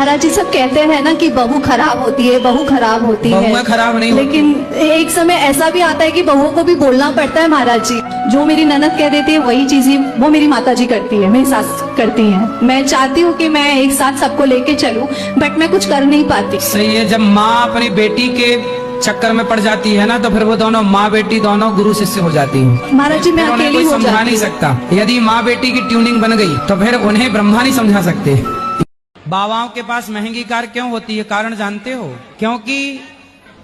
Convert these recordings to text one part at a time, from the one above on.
महाराज जी सब कहते हैं ना कि बहू खराब होती है, बहू खराब होती है। बहुएं खराब नहीं लेकिन एक समय ऐसा भी आता है कि बहुओं को भी बोलना पड़ता है। महाराज जी जो मेरी ननद कह देती है वही चीजें वो मेरी माता जी करती है, मेरी सास करती हैं। मैं चाहती हूँ कि मैं एक साथ सबको लेके चलूं, बट मैं कुछ कर नहीं पाती। सही है, जब माँ अपनी बेटी के चक्कर में पड़ जाती है ना तो फिर वो दोनों माँ बेटी दोनों गुरु शिष्य हो जाती हैं। महाराज जी मैं अकेली कोई हो समझा जाती नहीं सकता। यदि माँ बेटी की ट्यूनिंग बन गई तो फिर उन्हें ब्रह्मा नहीं समझा सकते। बाबाओं के पास महंगी कार क्यों होती है? कारण जानते हो? क्योंकि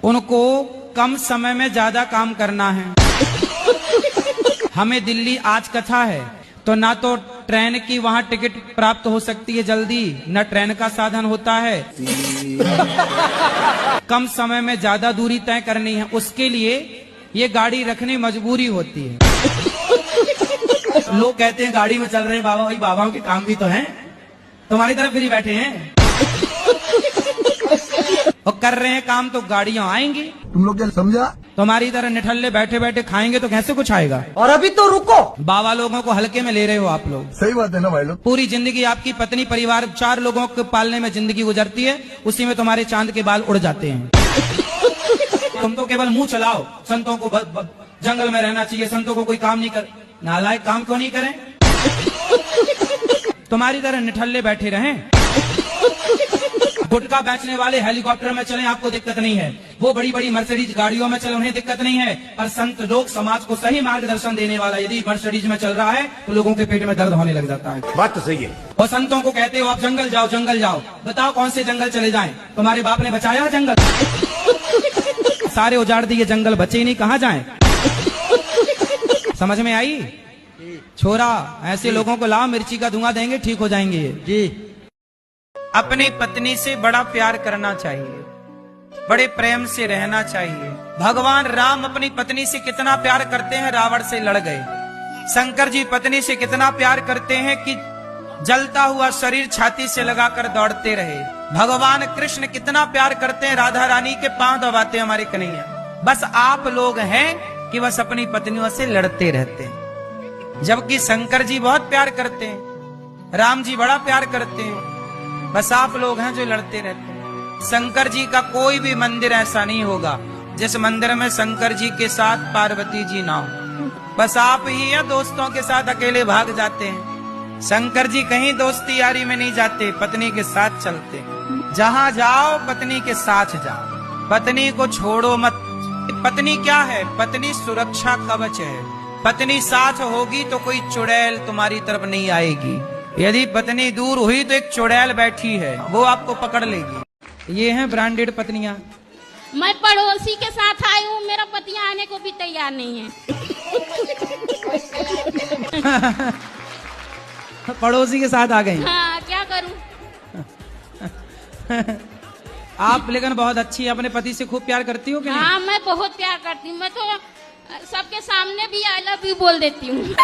उनको कम समय में ज्यादा काम करना है। हमें दिल्ली आज कथा है तो ना तो ट्रेन की वहां टिकट प्राप्त हो सकती है जल्दी, न ट्रेन का साधन होता है। कम समय में ज्यादा दूरी तय करनी है, उसके लिए ये गाड़ी रखनी मजबूरी होती है। लोग कहते हैं गाड़ी में चल रहे हैं बाबा, भाई बाबाओं के काम भी तो हैं, तुम्हारी तरफ फ्री बैठे हैं और कर रहे हैं काम तो गाड़ियां आएंगी। तुम लोग क्या समझा? तुम्हारी तरह निठल्ले बैठे बैठे खाएंगे तो कैसे कुछ आएगा? और अभी तो रुको, बाबा लोगों को हल्के में ले रहे हो आप लोग। सही बात है ना भाई लोग। पूरी जिंदगी आपकी पत्नी परिवार 4 लोगों को पालने में जिंदगी गुजरती है, उसी में तुम्हारे चांद के बाल उड़ जाते हैं। तुम तो केवल मुंह चलाओ, संतों को जंगल में रहना चाहिए, संतों को कोई काम नहीं कर। नालायक काम क्यों नहीं करें? तुम्हारी तरह निठल्ले बैठे रहें। गुटखा बेचने वाले हेलीकॉप्टर में चलें, आपको दिक्कत नहीं है। वो बड़ी बड़ी मर्सिडीज गाड़ियों में चले, उन्हें दिक्कत नहीं है। पर संत लोग समाज को सही मार्गदर्शन देने वाला यदि मर्सिडीज में चल रहा है तो लोगों के पेट में दर्द होने लग जाता है। बात तो सही है। और संतों को कहते हो आप जंगल जाओ, जंगल जाओ। बताओ कौन से जंगल चले जाएं? तुम्हारे बाप ने बचाया जंगल? सारे उजाड़ दिए, जंगल बचे ही नहीं, कहाँ जाएं? समझ में आई? छोरा ऐसे लोगों को लाओ, मिर्ची का धुआं देंगे, ठीक हो जाएंगे ये जी। अपनी पत्नी से बड़ा प्यार करना चाहिए, बड़े प्रेम से रहना चाहिए। भगवान राम अपनी पत्नी से कितना प्यार करते हैं, रावण से लड़ गए। शंकर जी पत्नी से कितना प्यार करते हैं कि जलता हुआ शरीर छाती से लगाकर दौड़ते रहे। भगवान कृष्ण कितना प्यार करते हैं, राधा रानी के पांव दबाते हमारे कन्हैया। बस आप लोग हैं कि बस अपनी पत्नियों से लड़ते रहते हैं। जबकि शंकर जी बहुत प्यार करते हैं, राम जी बड़ा प्यार करते हैं, बस आप लोग हैं जो लड़ते रहते हैं। शंकर जी का कोई भी मंदिर ऐसा नहीं होगा जिस मंदिर में शंकर जी के साथ पार्वती जी ना हो। बस आप ही हैं दोस्तों के साथ अकेले भाग जाते हैं। शंकर जी कहीं दोस्ती यारी में नहीं जाते, पत्नी के साथ चलते। जहां जाओ पत्नी के साथ जाओ, पत्नी को छोड़ो मत। पत्नी क्या है? पत्नी सुरक्षा कवच है। पत्नी साथ होगी तो कोई चुड़ैल तुम्हारी तरफ नहीं आएगी। यदि पत्नी दूर हुई तो एक चुड़ैल बैठी है, वो आपको पकड़ लेगी। ये हैं ब्रांडेड पत्नियां। मैं पड़ोसी के साथ आई हूँ, मेरा पति आने को भी तैयार नहीं है। पड़ोसी के साथ आ गई। हाँ, क्या करूँ? आप लेकिन बहुत अच्छी है, अपने पति से खूब प्यार करती हो कि नहीं? हाँ, मैं बहुत प्यार करती हूँ। मैं तो सबके सामने भी आई लव यू बोल देती हूँ।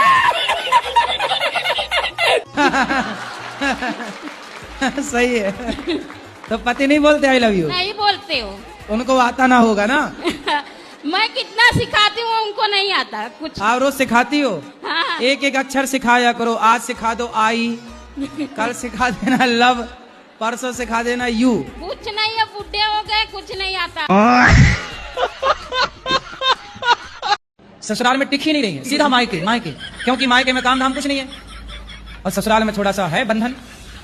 सही है। तो पति नहीं बोलते आई लव यू? नहीं बोलते हो। उनको आता ना होगा ना? मैं कितना सिखाती हूँ उनको नहीं आता कुछ। आप रोज सिखाती हो? हाँ। एक एक अक्षर सिखाया करो। आज सिखा दो आई, कल सिखा देना लव, परसों सिखा देना यू। कुछ नहीं है, बुढ़े हो गए, कुछ नहीं आता। ससुराल में टिक ही नहीं रही है, सीधा मायके मायके, क्योंकि मायके में काम धाम कुछ नहीं है और ससुराल में थोड़ा सा है बंधन।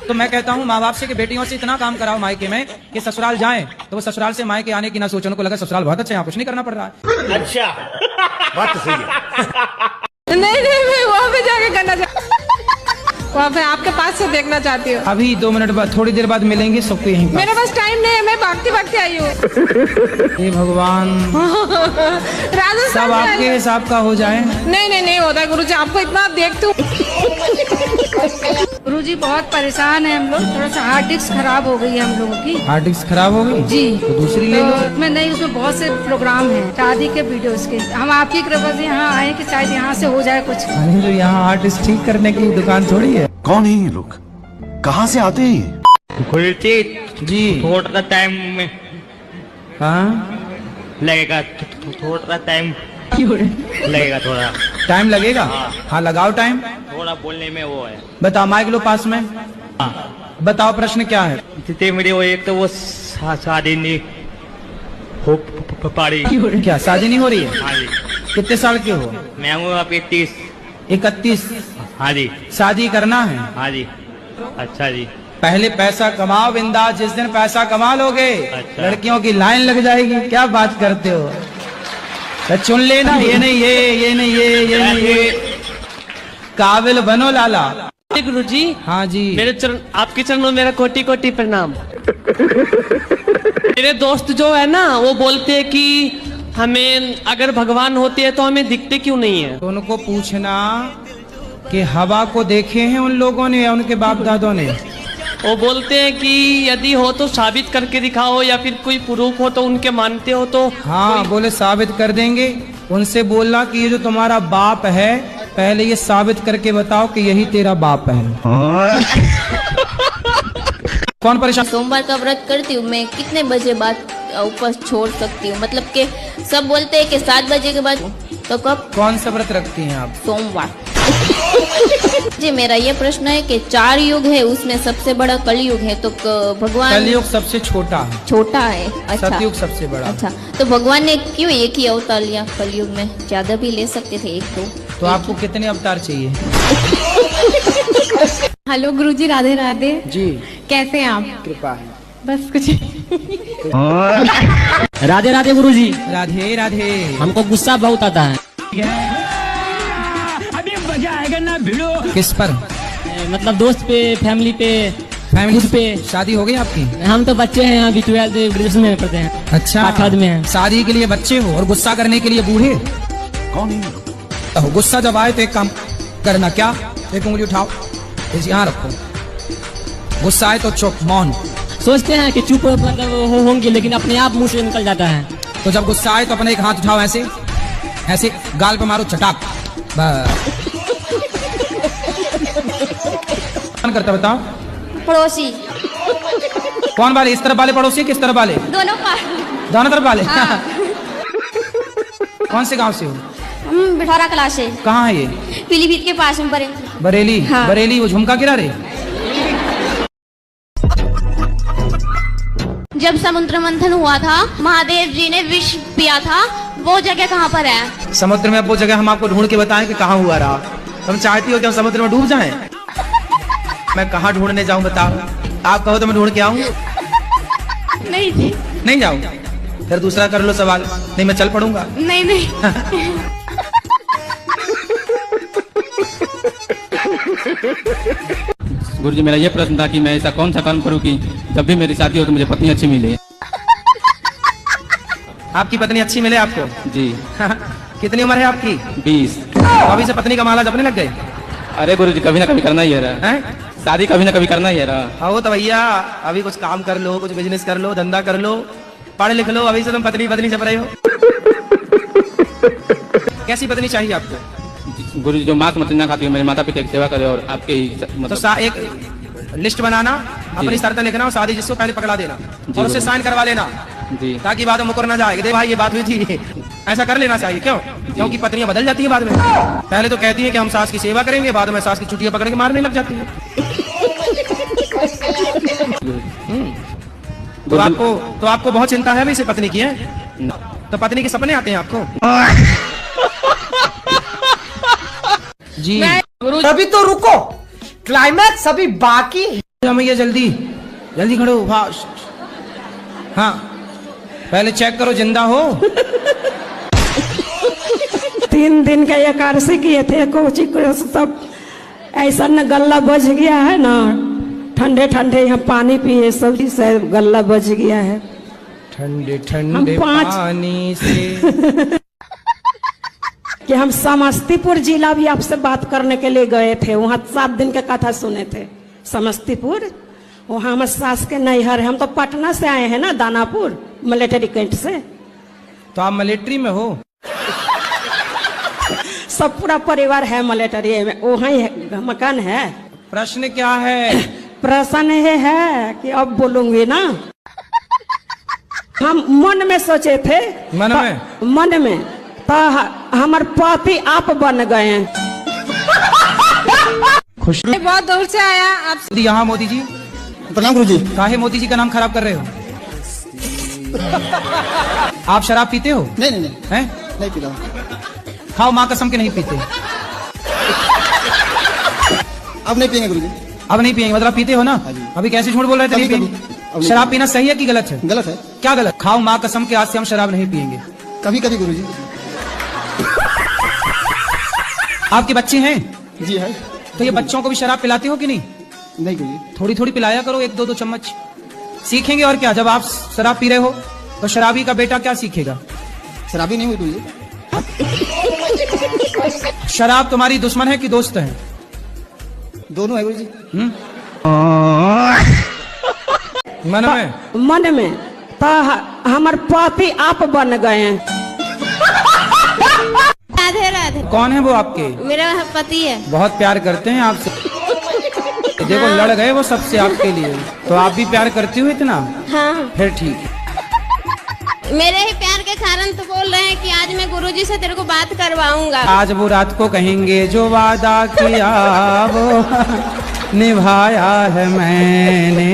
तो मैं कहता हूँ माँ बाप से कि बेटियों से इतना काम कराओ मायके में कि ससुराल जाएं तो वो ससुराल से मायके आने की ना सोचो, उनको लगा ससुराल बहुत अच्छा है, यहाँ कुछ नहीं करना पड़ रहा है। अच्छा बात तो सही है। नहीं मैं वहाँ पे जाके करना चाहती, वहाँ पे आपके पास से देखना चाहती हूँ। अभी 2 मिनट बाद, थोड़ी देर बाद मिलेंगे सबको यहीं पर। मेरे पास टाइम नहीं है, मैं भागती भागती आई हूँ। हे भगवान, राजस्थान सब आपके हिसाब का हो जाए। नहीं होता गुरुजी, आपको इतना देखती हूँ। गुरुजी बहुत परेशान है हम लोग, थोड़ा सा हार्ड डिस्क खराब हो गई है हम लोगों की। हार्ड डिस्क खराब हो गई जी, तो दूसरी ले लो। मैं नहीं, उसमें बहुत से प्रोग्राम हैं शादी के, वीडियोस के। हम आपकी कृपा से यहाँ आए कि शायद यहाँ से हो जाए कुछ। अरे जो यहाँ हार्ड डिस्क ठीक करने की दुकान थोड़ी है। कौन है ये लोग? कहाँ से आते हैं? खुलती जी थोड़ा टाइम में हाँ लगेगा, थोड़ा टाइम लगेगा, थोड़ा टाइम लगेगा। हाँ लगाओ टाइम। थोड़ा बोलने में वो है। बताओ, माइक लो पास में। हाँ बताओ प्रश्न क्या है। जितने मेरे वो एक तो वो शादी नहीं हो पारी। क्या शादी नहीं हो रही है? हाँ जी। कितने साल के हो? मैं हूँ आप 31। हाँ जी। शादी करना है? हाँ जी। अच्छा जी। पहले पैसा कमाओ बिंदास, जिस दिन पैसा कमा लोगे अच्छा। लड़कियों की लाइन लग जाएगी। क्या बात करते हो? तो चुन लेना, ये नहीं ये नहीं ये नहीं ये, काबिल बनो लाला। गुरु जी, हाँ जी। मेरे चरण, आपके चरणों में मेरा कोटि कोटि प्रणाम। मेरे दोस्त जो है ना, वो बोलते हैं कि हमें अगर भगवान होते हैं तो हमें दिखते क्यों नहीं है। तो उनको पूछना कि हवा को देखे हैं उन लोगों ने या उनके बाप दादों ने? वो बोलते हैं कि यदि हो तो साबित करके दिखाओ, या फिर कोई प्रूफ हो तो उनके मानते हो तो। हाँ, बोले साबित कर देंगे। उनसे बोलना कि ये जो तुम्हारा बाप है, पहले ये साबित करके बताओ कि यही तेरा बाप है। कौन परेशान? सोमवार का व्रत करती हूँ मैं। कितने बजे बाद उपवास छोड़ सकती हूँ? मतलब कि सब बोलते हैं कि 7 बजे के बाद, तो कब? कौन सा व्रत रखती हैं आप? सोमवार। जी, मेरा ये प्रश्न है कि 4 युग है, उसमें सबसे बड़ा कलयुग है, तो भगवान कलयुग सबसे छोटा है। छोटा है? अच्छा। सतयुग सबसे बड़ा। अच्छा, तो भगवान ने क्यों एक ही अवतार लिया कलयुग में? ज्यादा भी ले सकते थे, एक दो। तो आपको कितने अवतार चाहिए? हेलो गुरुजी, राधे राधे जी। कैसे हैं आप? कृपा है। बस कुछ राधे राधे गुरुजी। राधे राधे। हमको गुस्सा बहुत आता है। अभी मजा आएगा ना भिड़ो। किस पर? मतलब दोस्त पे, फैमिली पे, फैमिली खुद पे। शादी हो गई आपकी? हम तो बच्चे हैं, अभी 12th ग्रेजुएशन में पढ़ते हैं। अच्छा, 8th में हैं। शादी के लिए बच्चे हो और गुस्सा करने के लिए बूढ़े? कौन? तो गुस्सा जब आए तो एक काम करना, क्या? एक उंगली उठाओ, इसे यहाँ रखो। गुस्सा आए तो चुप, मौन। सोचते हैं कि चुप मतलब होंगे, लेकिन अपने आप मुंह से निकल जाता है। तो जब गुस्सा आए तो अपने एक हाथ उठाओ, ऐसे ऐसे गाल पे मारो, चटाक। कौन करता बताओ? पड़ोसी। कौन वाले? इस तरफ वाले पड़ोसी, किस तरफ वाले? दोनों का। दोनों तरफ वाले? हाँ। कौन से गांव से हो? बिठौरा क्लास है। कहाँ है ये? पीलीभीत के पास में बरेली। हाँ। बरेली, वो झुमका गिरा रे। जब समुद्र मंथन हुआ था, महादेव जी ने विष पिया था, वो जगह कहाँ पर है? समुद्र में। अब वो जगह हम आपको ढूंढ के बताएं कि कहाँ हुआ रहा। तुम चाहती हो कि हम समुद्र में डूब जाएं? मैं कहाँ ढूंढने जाऊं बताओ? आप कहो तो मैं ढूंढ के आऊं? नहीं जी। नहीं जाऊं? फिर दूसरा कर लो सवाल। नहीं, मैं चल पड़ूंगा। नहीं नहीं। गुरुजी, मेरा ये प्रश्न था कि मैं ऐसा कौन सा काम करूं कि जब भी मेरी शादी हो तो मुझे पत्नी अच्छी मिले। आपकी पत्नी अच्छी मिले आपको? जी। कितनी उम्र है आपकी? 20। अभी से पत्नी का माला जपने लग गए? अरे गुरुजी, कभी ना कभी करना ही है रहा। शादी कभी ना कभी करना ही है रहा। हो तो भैया अभी कुछ काम कर लो, कुछ बिजनेस कर लो, धंधा कर लो, पढ़ लिख लो। अभी से तुम पत्नी पत्नी जप रहे हो। कैसी पत्नी चाहिए आपको? गुरुजी, जो मांस मछली ना खाती हो, मेरे माता पिता की सेवा करे और आपके ही तो एक लिस्ट बनाना, अपनी शर्तें लिखना और शादी जिसको पहले पकड़ा देना और उससे साइन करवा लेना जी, ताकि बाद में मुकर ना जाए। दे भाई ये बात हुई थी, ऐसा कर लेना चाहिए। क्यों? क्योंकि पत्नियां बदल जाती हैं बाद में। पहले तो कहती है कि हम सास की सेवा करेंगे, बाद में सास की चुटियां पकड़ के मारने लग जाती है। तो आपको बहुत चिंता है इसे पत्नी की है? तो पत्नी के सपने आते हैं आपको? जी। अभी तो रुको, क्लाइमैक्स अभी बाकी है। भैया जल्दी जल्दी खड़ो, फास्ट। हाँ, पहले चेक करो जिंदा हो। 3 दिन का एकादशी किए थे, कोची को सब ऐसा न गला बज गया है ना, ठंडे ठंडे यहाँ पानी पिए, सब से गला बज गया है। ठंडे ठंडे पानी से। कि हम समस्तीपुर जिला भी आपसे बात करने के लिए गए थे, वहाँ 7 दिन का कथा सुने थे। समस्तीपुर, वहाँ हमारे सास के नैहर है। हम तो पटना से आए हैं ना, दानापुर मिलिट्री कैंट से। तो आप मिलिट्री में हो? सब पूरा परिवार है मिलिट्री में, वहाँ ही मकान है। प्रश्न क्या है? प्रश्न ये है कि अब बोलूंगी ना। हम मन में सोचे थे, मन में तो हमारे पति आप बन गए हैं। खुश बहुत दूर से आया आप। यहाँ मोदी जी प्रणाम गुरुजी। काहे मोदी जी का नाम खराब कर रहे हो? आप शराब पीते हो? नहीं नहीं नहीं, हैं? नहीं पीता। खाओ माँ कसम के नहीं पीते। अब नहीं पियेंगे गुरुजी। अब नहीं पियेंगे मतलब पीते हो ना? अभी कैसे झूठ बोल रहे थे नहीं कभी- पियेंगे? शराब पीना सही है कि गलत है? गलत है। क्या गलत? खाओ माँ कसम के आज से हम शराब नहीं पियेंगे। कभी कभी गुरुजी। आपके बच्चे हैं? जी है। तो ये बच्चों को भी शराब पिलाते हो कि नहीं? नहीं गुरुजी। थोड़ी थोड़ी पिलाया करो, 1-2 चम्मच सीखेंगे। और क्या, जब आप शराब पी रहे हो तो शराबी का बेटा क्या सीखेगा? शराबी नहीं हुई गुरुजी। शराब तुम्हारी दुश्मन है कि दोस्त है? दोनों है गुरुजी। मन में मन में तो हमार पति आप बन गए हैं। राधे राधे। कौन है वो आपके? मेरा पति है। बहुत प्यार करते हैं आपसे। देखो लड़ गए वो सबसे आपके लिए, तो आप भी प्यार करती हो इतना? हाँ। फिर ठीक है। मेरे ही प्यार के कारण तो बोल रहे हैं कि आज मैं गुरुजी से तेरे को बात करवाऊंगा। आज वो रात को कहेंगे जो वादा किया वो निभाया है मैंने।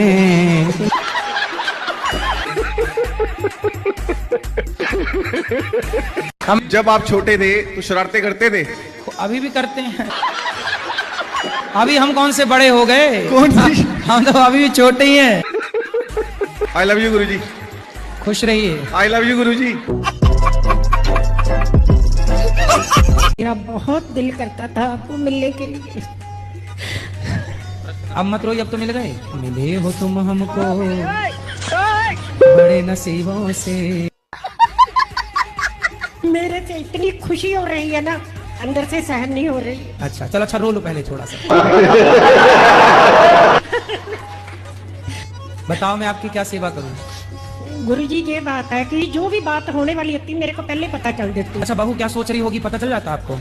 हम जब आप छोटे थे तो शरारतें करते थे? अभी भी करते हैं। अभी हम कौन से बड़े हो गए? कौन सी? हम तो अभी भी छोटे ही हैं। आई लव यू गुरुजी। खुश रहिए। आई लव यू गुरुजी। मेरा बहुत दिल करता था आपको मिलने के लिए। अब मत रोइए, अब तो मिल गए। मिले हो तुम हमको बड़े नसीबों से। मेरे से इतनी खुशी हो रही है ना, अंदर से सहन नहीं हो रही। अच्छा चलो, अच्छा रो लो पहले थोड़ा सा। बताओ मैं आपकी क्या सेवा करूं? गुरुजी ये बात है कि जो भी बात होने वाली होती मेरे को पहले पता चल देती। अच्छा बहू क्या सोच रही होगी पता चल जाता आपको?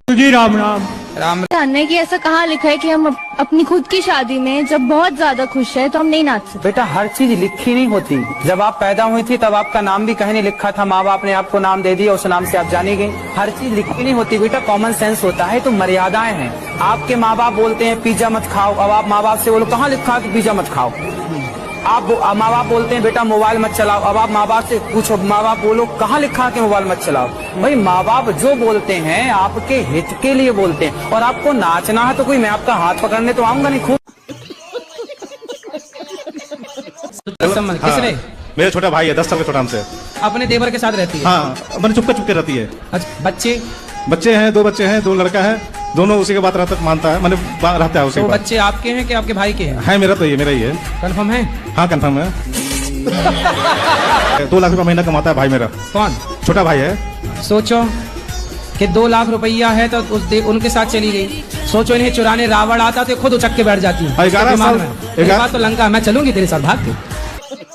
जी राम राम। राम जानने की ऐसा कहाँ लिखा है कि हम अपनी खुद की शादी में जब बहुत ज्यादा खुश है तो हम नहीं नाच सकते? बेटा हर चीज लिखी नहीं होती। जब आप पैदा हुई थी तब आपका नाम भी कहीं नहीं लिखा था, माँ बाप ने आपको नाम दे दिया, उस नाम से आप जानी गई। हर चीज लिखी नहीं होती बेटा, कॉमन सेंस होता है। तो मर्यादाएं हैं। आपके माँ बाप बोलते हैं पिज्जा मत खाओ, अब आप माँ बाप से बोलो कहाँ लिखा है कि पिज्जा मत खाओ। आप माँ बाप बोलते हैं बेटा मोबाइल मत चलाओ, अब आप माँ बाप से पूछो, माँ बाप बोलो कहाँ लिखा है कि मोबाइल मत चलाओ। भाई माँ बाप जो बोलते हैं आपके हित के लिए बोलते हैं। और आपको नाचना है तो कोई मैं आपका हाथ पकड़ने तो आऊंगा नहीं। खूब किसने? मेरा छोटा भाई है, 10 साल का छोटा हमसे। अपने देवर के साथ रहती है? हाँ, मैंने चुपके चुपके रहती है। अच्छा बच्चे? बच्चे हैं, 2 बच्चे हैं, 2 लड़का है। दोनों उसी के बात रहता मानता है, मैंने रहता है उसी तो के बच्चे आपके हैं कि आपके भाई के हैं? है मेरा, तो ये मेरा ही है। कंफर्म है? हाँ कंफर्म है। 2 लाख रुपया महीना कमाता है भाई मेरा। कौन? छोटा भाई है। सोचो कि 2 लाख रुपया है तो उनके साथ चली गई। सोचो इन्हें चुराने रावण आता तो खुद उचक के बैठ जाती है। 11 साल। एक बात तो लंका, मैं चलूंगी तेरे साथ भाग के।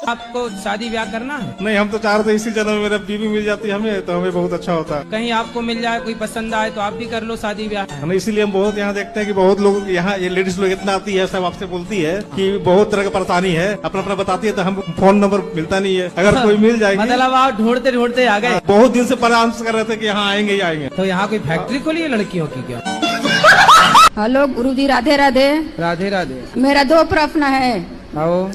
आपको शादी ब्याह करना है? नहीं, हम तो चाह रहे थे इसी जन्म में मेरा बीवी मिल जाती हमें तो हमें बहुत अच्छा होता। कहीं आपको मिल जाए, कोई पसंद आए तो आप भी कर लो शादी ब्याह। हमें इसीलिए हम बहुत यहाँ देखते हैं कि बहुत लोग यहाँ, ये लेडीज लोग इतना आती है, सब आपसे बोलती है कि बहुत तरह की परेशानी है, अपना अपना बताती है, तो हम फोन नंबर मिलता नहीं है। अगर कोई मिल जाएगी। मतलब आप ढूंढते ढूंढते आ गए? बहुत दिन से परेशान कर रहे थे कि यहाँ आएंगे ही आएंगे। तो यहाँ कोई फैक्ट्री खोली है लड़कियों की क्या? हेलो गुरुजी, राधे राधे। राधे राधे। मेरा 2 प्रश्न है। आओ।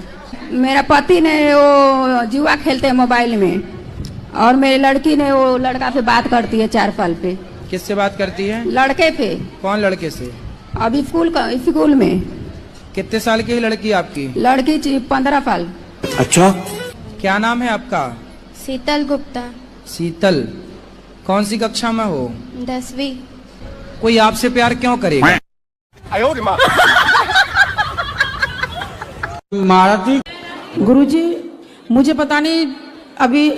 मेरा पति ने वो जुआ खेलते हैं मोबाइल में, और मेरी लड़की ने वो लड़का पे बात करती है 4 साल पे। किससे बात करती है? लड़के पे। कौन लड़के से? अभी स्कूल में। कितने साल की लड़की आपकी? लड़की 15 साल। अच्छा। क्या नाम है आपका? शीतल गुप्ता। शीतल। कौन सी कक्षा में हो? 10वीं। कोई आपसे प्यार क्यों करेगा? महाराज जी, गुरुजी मुझे पता नहीं अभी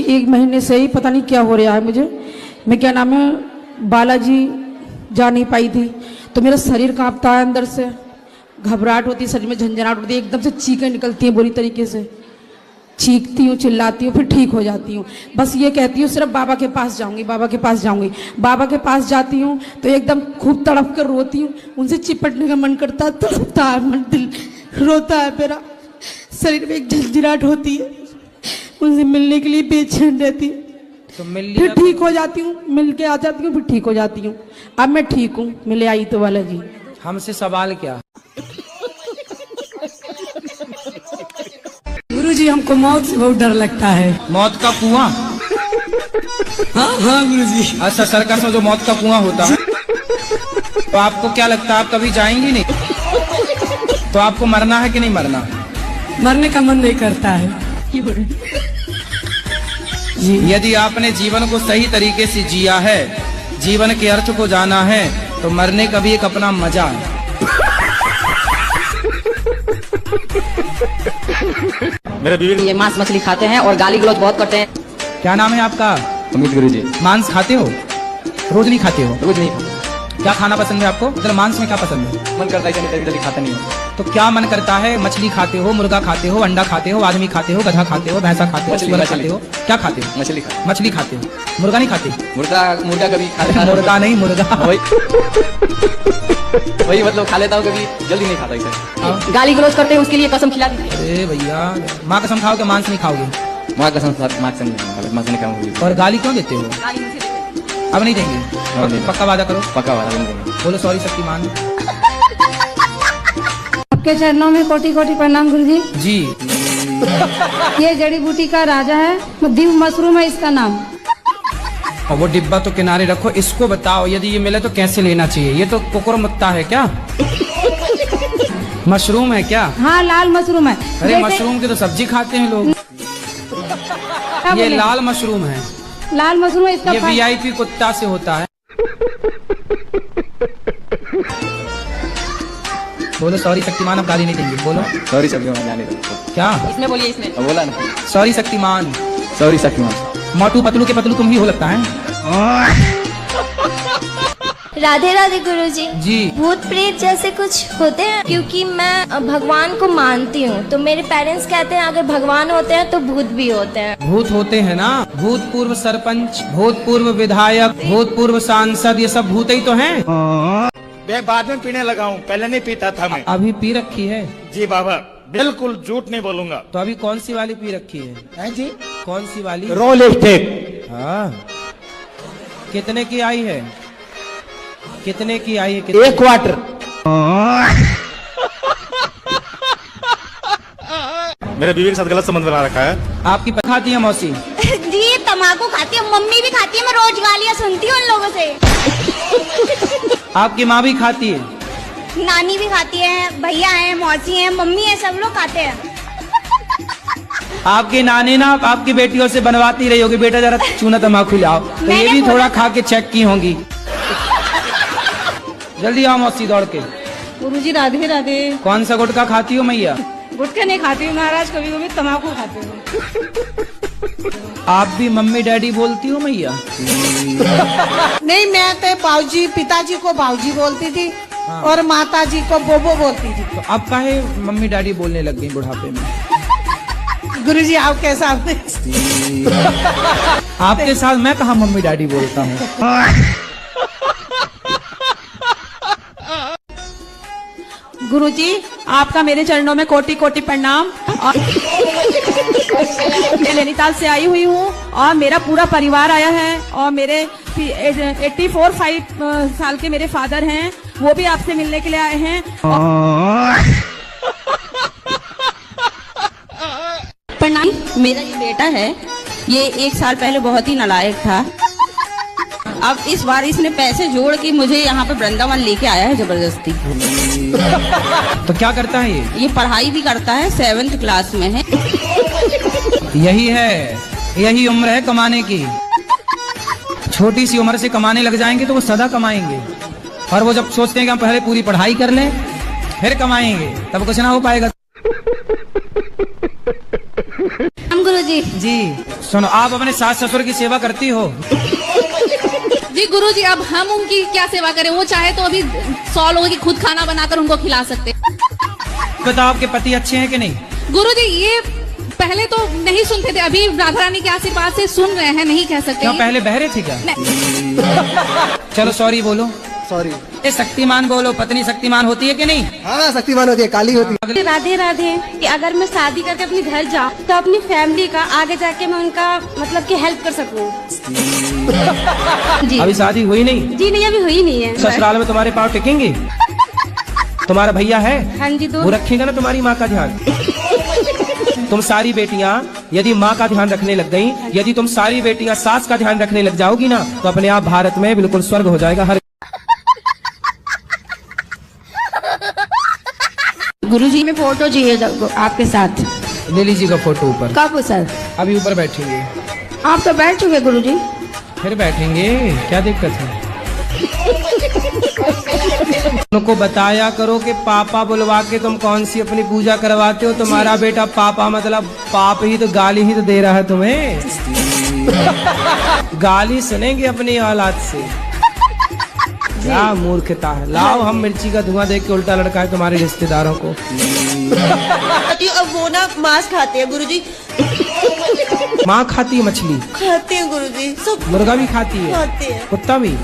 1 महीने से ही पता नहीं क्या हो रहा है मुझे। मैं क्या नाम है बालाजी जा नहीं पाई थी तो मेरा शरीर कांपता है, अंदर से घबराहट होती है, शरीर में झंझनाहट होती है, एकदम से चीखें निकलती हैं बुरी तरीके से। चीखती हूँ, चिल्लाती हूँ, फिर ठीक हो जाती हूँ। बस ये कहती हूँ सिर्फ बाबा के पास जाऊंगी, बाबा के पास जाऊंगी। बाबा के पास जाती हूँ तो एकदम खूब तड़प कर रोती हूँ, उनसे चिपटने का मन करता है, तड़पता है मन, दिल रोता है, मेरा शरीर में एक झंझनाहट होती है, उनसे मिलने के लिए बेचैन रहती है। तो मिल फिर लिया ठीक हो जाती हूँ, मिल के आ जाती हूँ, फिर ठीक हो जाती हूँ। अब मैं ठीक हूँ, मिले आई तो वाला जी। हमसे सवाल क्या? गुरुजी हमको मौत से बहुत डर लगता है। मौत का कुआं? हाँ गुरुजी। अच्छा, सर्कस में जो मौत का कुआं होता है, तो आपको क्या लगता है आप कभी जाएंगी नहीं? तो आपको मरना है कि नहीं मरना? मरने का मन नहीं करता है जी। यदि आपने जीवन को सही तरीके से जिया है, जीवन के अर्थ को जाना है, तो मरने का भी एक अपना मजा है। मेरे बीवी ये मांस मछली खाते हैं और गाली गलौज बहुत करते हैं। क्या नाम है आपका? अमित गुरु जी। मांस खाते हो? रोज नहीं खाते हो? रोज नहीं क्या खाना पसंद है आपको? मतलब मांस में क्या पसंद है? मन करता है कभी कभी खाता नहीं हूँ। तो क्या मन करता है? मछली खाते हो, मुर्गा खाते हो, अंडा खाते हो, आदमी खाते हो, गधा खाते हो, भैंसा खाते हो, सुअर खाते हो? क्या खाते हो? मछली खाते हो। मुर्गा नहीं खाते? मुर्गा कभी मुर्गा नहीं, मुर्गा। वही मतलब खा लेता हूँ, कभी जल्दी नहीं खाता इसे। गाली गलौज करते हैं, उसके लिए कसम खिला दीजिए। अरे भैया, माँ कसम खाओगे, मांस नहीं खाओगे? माँ कसम नहीं खाऊंगी। और गाली क्यों देते हो? अब नहीं देंगे? पक्का वादा करो। पक्का वादा नहीं देंगे। बोलो सॉरी शक्तिमान। आपके चरणों में कोटि कोटि प्रणाम गुरुजी। जी। ये जड़ी बूटी का राजा है, दिव मशरूम है इसका नाम। और वो डिब्बा तो किनारे रखो, इसको बताओ यदि ये मिले तो कैसे लेना चाहिए? ये तो कुकुर मुत्ता है क्या? मशरूम है क्या? हाँ, लाल मशरूम है। अरे मशरूम की तो सब्जी खाते हैं लोग। ये लाल मशरूम है। लाल मशरूम है इसका। ये VIP कुत्ता से होता है। बोलो सॉरी शक्तिमान, अब गाली नहीं देंगे। बोलो सॉरी शक्तिमान। जाने दो। क्या इसने बोलिए, इसने बोला ना सॉरी शक्तिमान। सॉरी शक्तिमान। मोटू पतलू के पतलू तुम ही हो लगता है। राधे राधे गुरुजी। जी। भूत प्रेत जैसे कुछ होते हैं? क्योंकि मैं भगवान को मानती हूँ, तो मेरे पेरेंट्स कहते हैं अगर भगवान होते हैं तो भूत भी होते हैं। भूत होते हैं ना, भूतपूर्व सरपंच, भूतपूर्व विधायक, भूतपूर्व सांसद, ये सब भूत ही तो हैं। मैं बाद में पीने लगा हूँ, पहले नहीं पीता था मैं। अभी पी रखी है? जी बाबा, बिल्कुल झूठ नहीं बोलूंगा। तो अभी कौन सी वाली पी रखी है? जी, कौन सी वाली? रोल स्टेक। हाँ। कितने की आई है? कितने की आई है? 1 क्वार्टर। मेरे बीवी के साथ गलत संबंध बना रखा है। आपकी खाती है मौसी? जी, तम्बाकू खाती है, मम्मी भी खाती है, मैं रोज गालियाँ सुनती हूँ उन लोगों से। आपकी माँ भी खाती है? नानी भी खाती है, भैया है, मौसी है, मम्मी है, सब लोग खाते हैं। आपकी नानी ना आपकी बेटियों से बनवाती रही होगी, बेटा जरा चूना तम्बाकू लाओ, तो ये भी थोड़ा खा के चेक की होंगी। जल्दी आओ मौसी दौड़ के। गुरुजी राधे राधे। कौन सा गुटखा खाती हो मैया? गुटखा नहीं खाती हूँ महाराज, कभी कभी तम्बाकू खाते हूँ। आप भी मम्मी डैडी बोलती हो मैया? नहीं, मैं तो बाबूजी, पिताजी को बाबूजी बोलती थी और माताजी को बोबो बोलती थी। तो अब काहे मम्मी डैडी बोलने लग गई बुढ़ापे में? गुरुजी आप कैसा? आपके साथ मैं कहा मम्मी डैडी बोलता हूँ। गुरुजी आपका मेरे चरणों में कोटि कोटि प्रणाम। और मैं नैनीताल से आई हुई हूँ और मेरा पूरा परिवार आया है और मेरे 84 साल के मेरे फादर हैं, वो भी आपसे मिलने के लिए आए हैं। प्रणाम। मेरा ये बेटा है, ये 1 साल पहले बहुत ही नालायक था। अब इस बार इसने पैसे जोड़ के मुझे यहाँ पे वृंदावन लेके आया है जबरदस्ती। तो क्या करता है ये पढ़ाई भी करता है, 7th क्लास में है। यही है, यही उम्र है कमाने की। छोटी सी उम्र से कमाने लग जाएंगे तो वो सदा कमाएंगे, और वो जब सोचते हैं कि हम पहले पूरी पढ़ाई कर लें फिर कमाएंगे, तब कुछ ना हो पाएगा। हम गुरुजी। जी सुनो, आप अपने सास ससुर की सेवा करती हो? जी गुरुजी, अब हम उनकी क्या सेवा करें? वो चाहे तो अभी 100 लोगों की खुद खाना बनाकर उनको खिला सकते। बताओ आपके पति अच्छे हैं कि नहीं? गुरुजी ये पहले तो नहीं सुनते थे, अभी राधा रानी के आशीर्वाद से सुन रहे हैं, नहीं कह सकते। क्या पहले बहरे थे क्या? चलो सॉरी बोलो। सॉरी। ये शक्तिमान बोलो, पत्नी शक्तिमान होती है कि नहीं? हाँ शक्तिमान होती है, काली होती है। राधे राधे कि अगर मैं शादी करके अपने घर जाऊँ तो अपनी फैमिली का आगे जाके मैं उनका मतलब कि हेल्प कर सकूँ। जी अभी शादी हुई नहीं? जी नहीं, अभी हुई नहीं है। ससुराल में तुम्हारे पाँव टिकेंगे? तुम्हारा भैया है? हाँ जी, वो रखेगा ना तुम्हारी माँ का ध्यान। तुम सारी बेटियां यदि माँ का ध्यान रखने लग गई, यदि तुम सारी बेटियां सास का ध्यान रखने लग जाओगी ना, तो अपने आप भारत में बिल्कुल स्वर्ग हो जाएगा। हर गुरुजी में फोटो चाहिए आपके साथ। ले लीजिएगा फोटो ऊपर। कब सर? अभी ऊपर बैठेंगे। आप तो बैठ चुके गुरुजी। फिर बैठेंगे, क्या दिक्कत है? उनको बताया करो कि पापा बुलवा के तुम कौन सी अपनी पूजा करवाते हो। तुम्हारा बेटा पापा मतलब पाप ही तो, गाली ही तो दे रहा है तुम्हें। गाली सुनेंगे अपनी औलाद से। क्या मूर्खता है। लाओ, हम मिर्ची का धुआं देख के उल्टा लड़का है तुम्हारे रिश्तेदारों को। अब वो ना मांस खाते हैं गुरुजी। माँ खाती है मछली? खाते हैं गुरुजी, सब मुर्गा भी खाती है, खाते हैं। कुत्ता भी।